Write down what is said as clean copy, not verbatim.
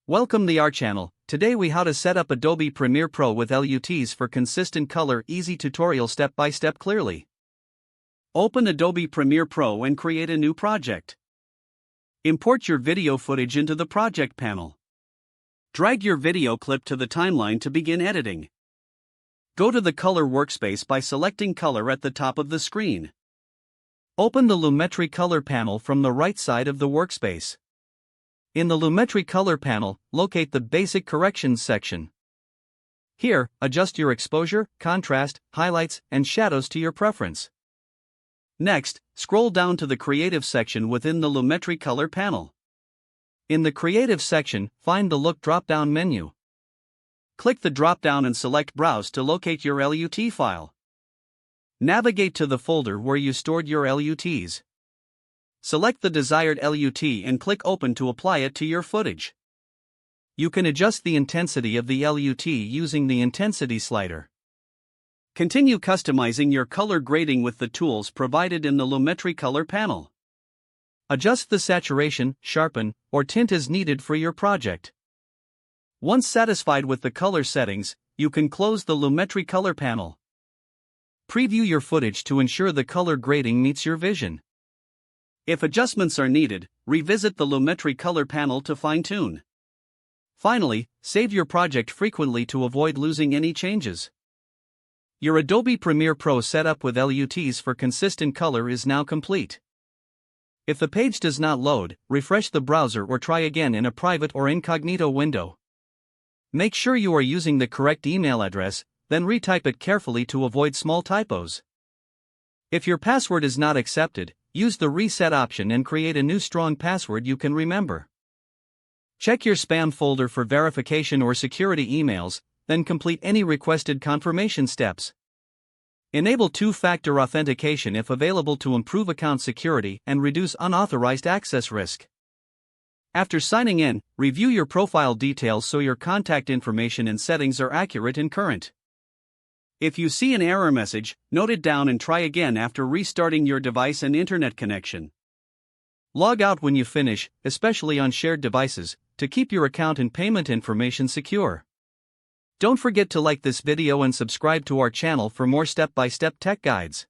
Welcome to our channel. Today we how to set up Adobe Premiere Pro with LUTs for consistent color. Easy tutorial step by step clearly. Open Adobe Premiere Pro and create a new project. Import your video footage into the project panel. Drag your video clip to the timeline to begin editing. Go to the color workspace by selecting color at the top of the screen. Open the Lumetri color panel from the right side of the workspace. In the Lumetri color panel, locate the Basic Corrections section. Here, adjust your exposure, contrast, highlights, and shadows to your preference. Next, scroll down to the Creative section within the Lumetri color panel. In the Creative section, find the Look drop-down menu. Click the drop-down and select Browse to locate your LUT file. Navigate to the folder where you stored your LUTs. Select the desired LUT and click Open to apply it to your footage. You can adjust the intensity of the LUT using the intensity slider. Continue customizing your color grading with the tools provided in the Lumetri color panel. Adjust the saturation, sharpen, or tint as needed for your project. Once satisfied with the color settings, you can close the Lumetri color panel. Preview your footage to ensure the color grading meets your vision. If adjustments are needed, revisit the Lumetri color panel to fine-tune. Finally, save your project frequently to avoid losing any changes. Your Adobe Premiere Pro setup with LUTs for consistent color is now complete. If the page does not load, refresh the browser or try again in a private or incognito window. Make sure you are using the correct email address, then retype it carefully to avoid small typos. If your password is not accepted, use the reset option and create a new strong password you can remember. Check your spam folder for verification or security emails, then complete any requested confirmation steps. Enable two-factor authentication if available to improve account security and reduce unauthorized access risk. After signing in, review your profile details so your contact information and settings are accurate and current. If you see an error message, note it down and try again after restarting your device and internet connection. Log out when you finish, especially on shared devices, to keep your account and payment information secure. Don't forget to like this video and subscribe to our channel for more step-by-step tech guides.